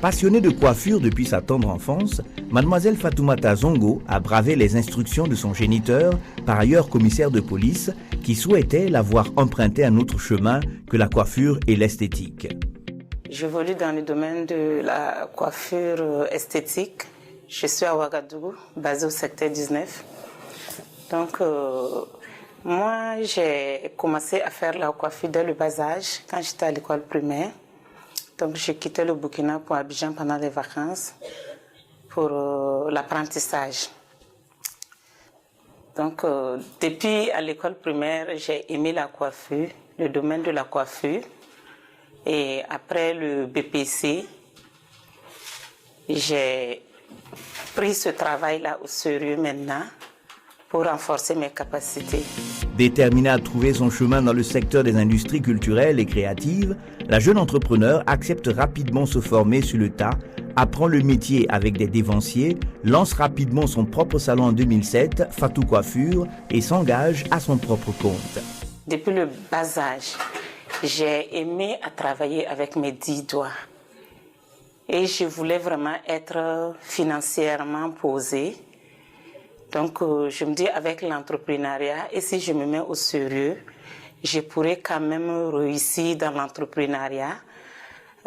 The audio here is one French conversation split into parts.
Passionnée de coiffure depuis sa tendre enfance, mademoiselle Fatoumata Zongo a bravé les instructions de son géniteur, par ailleurs commissaire de police, qui souhaitait la voir emprunter un autre chemin que la coiffure et l'esthétique. J'évolue dans le domaine de la coiffure esthétique. Je suis à Ouagadougou, basée au secteur 19. Donc, moi, j'ai commencé à faire la coiffure dès le bas âge, quand j'étais à l'école primaire. Donc, j'ai quitté le Burkina pour Abidjan pendant les vacances pour l'apprentissage. Donc, depuis à l'école primaire, j'ai aimé la coiffure, le domaine de la coiffure. Et après le BPC, j'ai pris ce travail-là au sérieux maintenant pour renforcer mes capacités. Déterminée à trouver son chemin dans le secteur des industries culturelles et créatives, la jeune entrepreneur accepte rapidement se former sur le tas, apprend le métier avec des dévanciers, lance rapidement son propre salon en 2007, Fatou Coiffure, et s'engage à son propre compte. Depuis le bas âge, j'ai aimé à travailler avec mes 10 doigts. Et je voulais vraiment être financièrement posée. Donc, je me dis avec l'entrepreneuriat, et si je me mets au sérieux, je pourrais quand même réussir dans l'entrepreneuriat.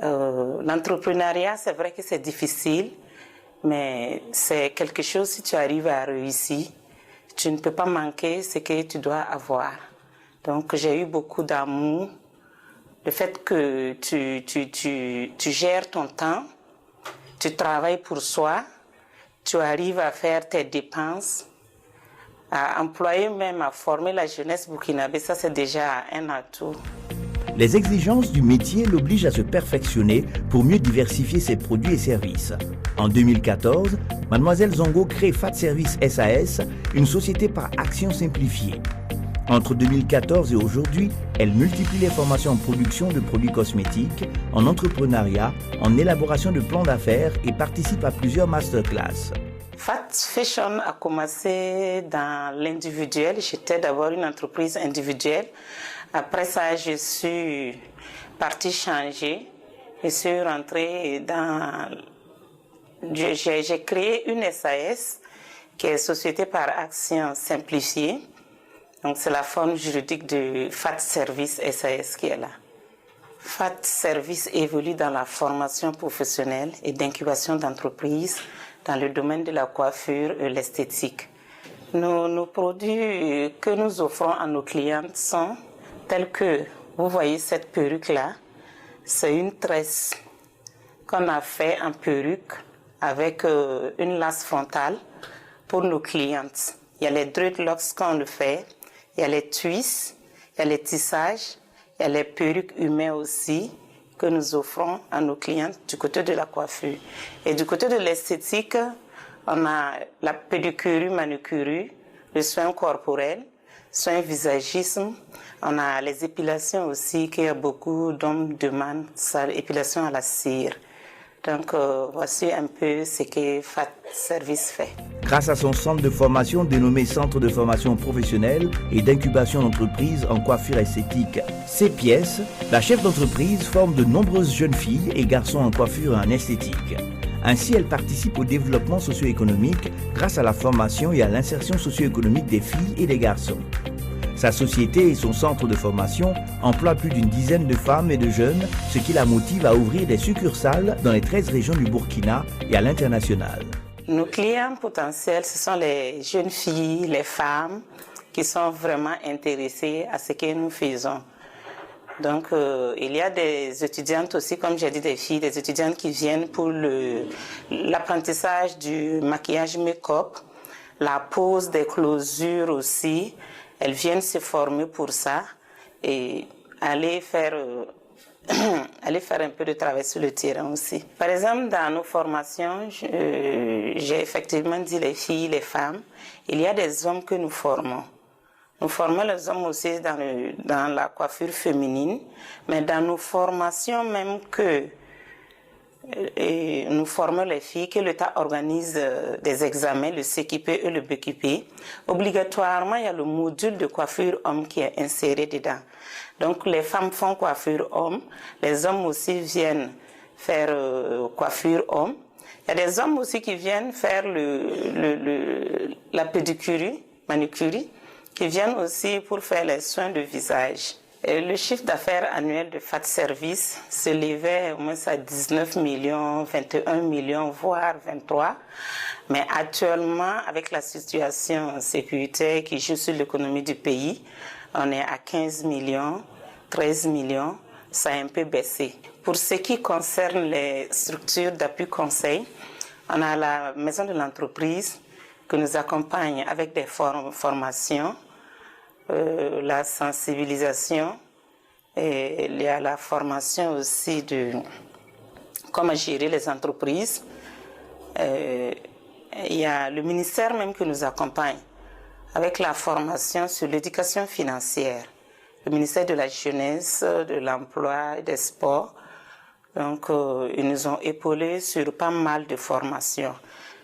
L'entrepreneuriat, c'est vrai que c'est difficile, mais c'est quelque chose, si tu arrives à réussir, tu ne peux pas manquer ce que tu dois avoir. Donc, j'ai eu beaucoup d'amour. Le fait que tu gères ton temps, tu travailles pour soi, tu arrives à faire tes dépenses, à employer même, à former la jeunesse burkinabé, ça c'est déjà un atout. Les exigences du métier l'obligent à se perfectionner pour mieux diversifier ses produits et services. En 2014, mademoiselle Zongo crée Fat Service SAS, une société par action simplifiée. Entre 2014 et aujourd'hui, elle multiplie les formations en production de produits cosmétiques, en entrepreneuriat, en élaboration de plans d'affaires et participe à plusieurs masterclass. Fat Fashion a commencé dans l'individuel. J'étais d'abord une entreprise individuelle. Après ça, je suis partie changer. Je suis rentrée dans... J'ai créé une SAS qui est Société par Action Simplifiée. Donc, c'est la forme juridique de Fat Service SAS qui est là. Fat Service évolue dans la formation professionnelle et d'incubation d'entreprises dans le domaine de la coiffure et l'esthétique. Nos produits que nous offrons à nos clientes sont tels que, vous voyez cette perruque-là, c'est une tresse qu'on a fait en perruque avec une lace frontale pour nos clientes. Il y a les dreadlocks qu'on le fait. Il y a les twists, il y a les tissages, il y a les perruques humaines aussi que nous offrons à nos clientes du côté de la coiffure. Et du côté de l'esthétique, on a la pédicure, manucure, le soin corporel, soin visagisme. On a les épilations aussi, qu'il y a beaucoup d'hommes demandent, ça, épilation à la cire. Donc, voici un peu ce que Fat Service fait. Grâce à son centre de formation dénommé Centre de formation professionnelle et d'incubation d'entreprises en coiffure esthétique CPS, la chef d'entreprise forme de nombreuses jeunes filles et garçons en coiffure et en esthétique. Ainsi, elle participe au développement socio-économique grâce à la formation et à l'insertion socio-économique des filles et des garçons. Sa société et son centre de formation emploient plus d'une dizaine de femmes et de jeunes, ce qui la motive à ouvrir des succursales dans les 13 régions du Burkina et à l'international. Nos clients potentiels, ce sont les jeunes filles, les femmes qui sont vraiment intéressées à ce que nous faisons. Donc, il y a des étudiantes aussi, comme j'ai dit, des filles, des étudiantes qui viennent pour l'apprentissage du maquillage make-up, la pose des closures aussi. Elles viennent se former pour ça et aller faire un peu de travail sur le terrain aussi. Par exemple, dans nos formations, j'ai effectivement dit les filles, les femmes. Il y a des hommes que nous formons. Nous formons les hommes aussi dans la coiffure féminine, mais dans nos formations même nous formons les filles, que l'État organise des examens, le CQP et le BQP. Obligatoirement, il y a le module de coiffure homme qui est inséré dedans. Donc, les femmes font coiffure homme, les hommes aussi viennent faire coiffure homme. Il y a des hommes aussi qui viennent faire la pédicurie, manucurie, qui viennent aussi pour faire les soins de visage. Et le chiffre d'affaires annuel de FAT Service s'élevait au moins à 19 millions, 21 millions, voire 23. Mais actuellement, avec la situation sécuritaire qui joue sur l'économie du pays, on est à 15 millions, 13 millions, ça a un peu baissé. Pour ce qui concerne les structures d'appui conseil, on a la maison de l'entreprise qui nous accompagne avec des formations, la sensibilisation, et il y a la formation aussi de comment gérer les entreprises. Il y a le ministère même qui nous accompagne avec la formation sur l'éducation financière. Le ministère de la Jeunesse, de l'Emploi et des Sports. Donc, ils nous ont épaulés sur pas mal de formations.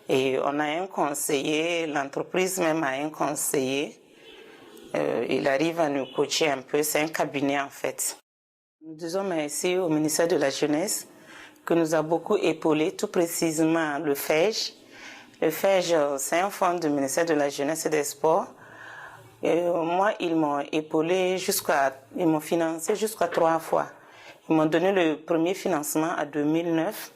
Et on a un conseiller, l'entreprise même a un conseiller. Il arrive à nous coacher un peu, c'est un cabinet en fait. Nous disons merci au ministère de la Jeunesse qui nous a beaucoup épaulés, tout précisément le FEJ. Le FEJ, c'est un fonds du ministère de la Jeunesse et des Sports. Et moi, ils m'ont épaulé ils m'ont financé jusqu'à 3 fois. Ils m'ont donné le premier financement en 2009,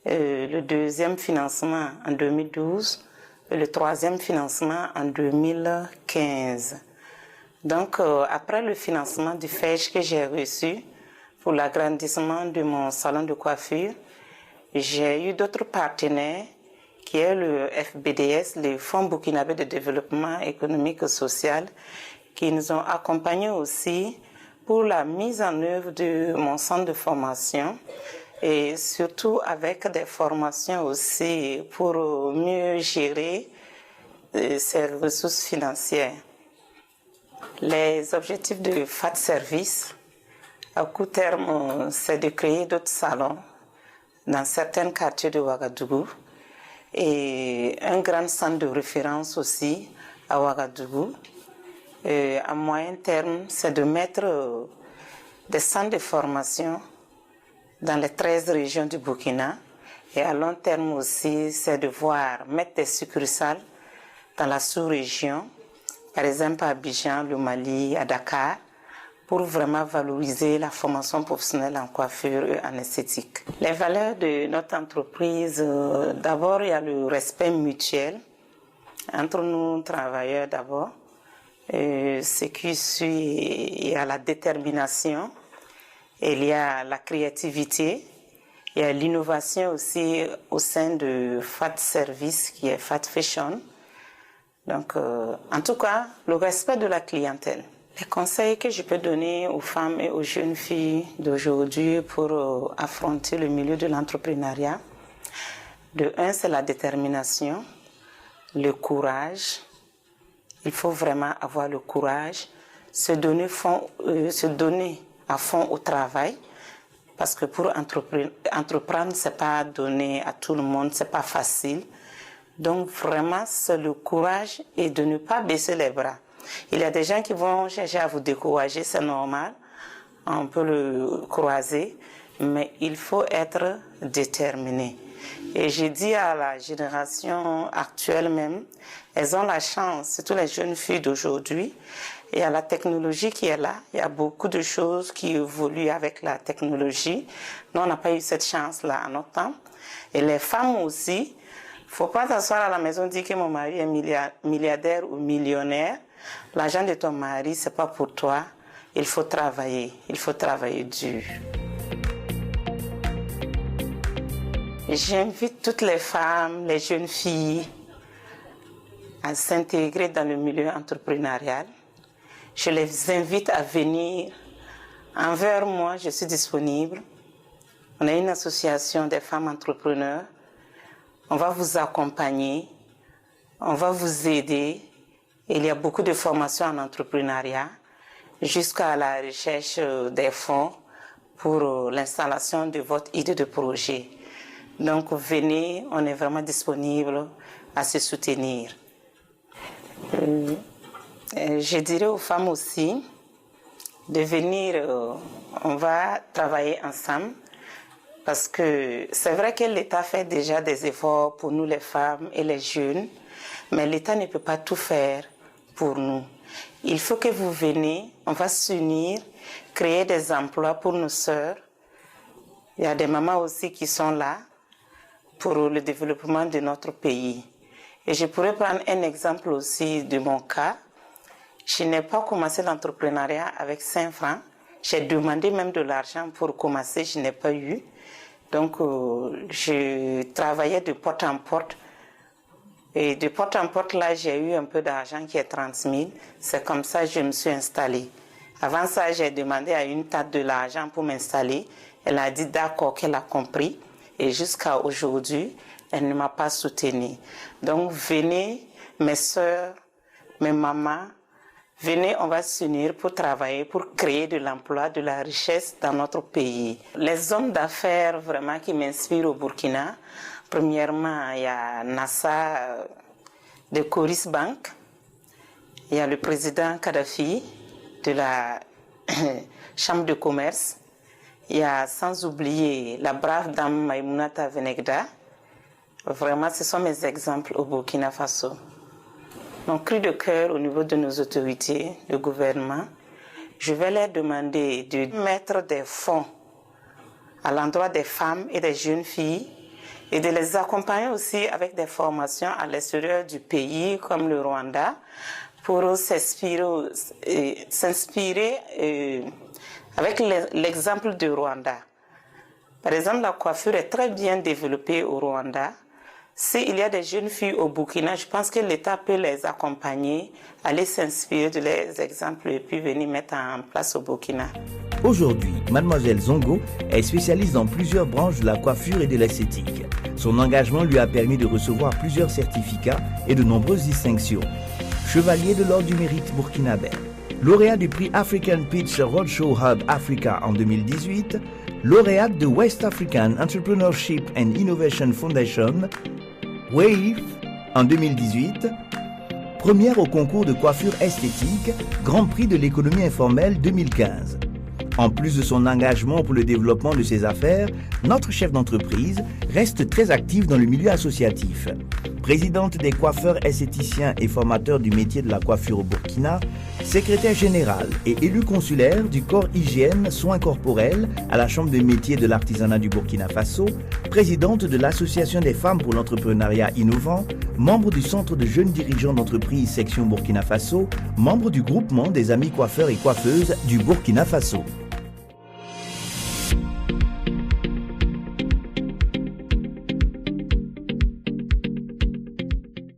le deuxième financement en 2012 et le troisième financement en 2015. Donc, après le financement du FEJ que j'ai reçu pour l'agrandissement de mon salon de coiffure, j'ai eu d'autres partenaires qui est le FBDS, le Fonds burkinabé de développement économique et social, qui nous ont accompagnés aussi pour la mise en œuvre de mon centre de formation et surtout avec des formations aussi pour mieux gérer ces ressources financières. Les objectifs de FAT Service, à court terme, c'est de créer d'autres salons dans certains quartiers de Ouagadougou et un grand centre de référence aussi à Ouagadougou. Et à moyen terme, c'est de mettre des centres de formation dans les 13 régions du Burkina. Et à long terme aussi, c'est de mettre des succursales dans la sous-région, par exemple à Abidjan, le Mali, à Dakar, pour vraiment valoriser la formation professionnelle en coiffure et en esthétique. Les valeurs de notre entreprise, d'abord, il y a le respect mutuel entre nous, travailleurs d'abord. Ce qui suit, il y a la détermination, il y a la créativité, il y a l'innovation aussi au sein de FAT Service qui est FAT Fashion. Donc, en tout cas, le respect de la clientèle. Les conseils que je peux donner aux femmes et aux jeunes filles d'aujourd'hui pour affronter le milieu de l'entrepreneuriat, de un, c'est la détermination, le courage. Il faut vraiment avoir le courage, se donner à fond au travail, parce que pour entreprendre, c'est pas donné à tout le monde, c'est pas facile. Donc vraiment, c'est le courage et de ne pas baisser les bras. Il y a des gens qui vont chercher à vous décourager, c'est normal, on peut le croiser, mais il faut être déterminé. Et j'ai dit à la génération actuelle même, elles ont la chance, surtout les jeunes filles d'aujourd'hui, il y a la technologie qui est là, il y a beaucoup de choses qui évoluent avec la technologie. Nous, on n'a pas eu cette chance-là à notre temps. Et les femmes aussi, il ne faut pas s'asseoir à la maison et dire que mon mari est milliardaire ou millionnaire. L'argent de ton mari, ce n'est pas pour toi. Il faut travailler dur. J'invite toutes les femmes, les jeunes filles à s'intégrer dans le milieu entrepreneurial. Je les invite à venir. Envers moi, je suis disponible. On a une association des femmes entrepreneurs. On va vous accompagner. On va vous aider. Il y a beaucoup de formations en entrepreneuriat jusqu'à la recherche des fonds pour l'installation de votre idée de projet. Donc venez, on est vraiment disponible à se soutenir. Je dirais aux femmes aussi de venir, on va travailler ensemble Parce que c'est vrai que l'État fait déjà des efforts pour nous les femmes et les jeunes, mais l'État ne peut pas tout faire pour nous. Il faut que vous veniez, on va s'unir, créer des emplois pour nos sœurs. Il y a des mamans aussi qui sont là pour le développement de notre pays. Et je pourrais prendre un exemple aussi de mon cas. Je n'ai pas commencé l'entrepreneuriat avec 5 francs. J'ai demandé même de l'argent pour commencer, je n'ai pas eu. Donc, je travaillais de porte en porte. Et de porte en porte, là, j'ai eu un peu d'argent qui est 30 000. C'est comme ça que je me suis installée. Avant ça, j'ai demandé à une tante de l'argent pour m'installer. Elle a dit d'accord, qu'elle a compris. Et jusqu'à aujourd'hui, elle ne m'a pas soutenue. Donc, venez, mes soeurs, mes mamans, venez, on va s'unir pour travailler, pour créer de l'emploi, de la richesse dans notre pays. Les hommes d'affaires vraiment qui m'inspirent au Burkina, premièrement, il y a Nassa de Coris Bank, il y a le président Kadhafi de la Chambre de commerce, il y a sans oublier la brave dame Maïmounata Venegda. Vraiment, ce sont mes exemples au Burkina Faso. Mon cri de cœur au niveau de nos autorités, de gouvernement, je vais leur demander de mettre des fonds à l'endroit des femmes et des jeunes filles et de les accompagner aussi avec des formations à l'extérieur du pays, comme le Rwanda, pour s'inspirer avec l'exemple du Rwanda. Par exemple, la coiffure est très bien développée au Rwanda. S'il y a des jeunes filles au Burkina, je pense que l'État peut les accompagner, aller s'inspirer de leurs exemples et puis venir mettre en place au Burkina. Aujourd'hui, Mademoiselle Zongo est spécialiste dans plusieurs branches de la coiffure et de l'esthétique. Son engagement lui a permis de recevoir plusieurs certificats et de nombreuses distinctions. Chevalier de l'Ordre du Mérite burkinabé, lauréat du prix African Pitch Roadshow Hub Africa en 2018, lauréate de West African Entrepreneurship and Innovation Foundation, WAVE en 2018, première au concours de coiffure esthétique, Grand Prix de l'économie informelle 2015. En plus de son engagement pour le développement de ses affaires, notre chef d'entreprise reste très active dans le milieu associatif. Présidente des coiffeurs esthéticiens et formateurs du métier de la coiffure au Burkina, secrétaire générale et élue consulaire du corps hygiène soins corporels à la Chambre des métiers de l'artisanat du Burkina Faso, présidente de l'Association des femmes pour l'entrepreneuriat innovant, membre du Centre de jeunes dirigeants d'entreprise section Burkina Faso, membre du groupement des amis coiffeurs et coiffeuses du Burkina Faso.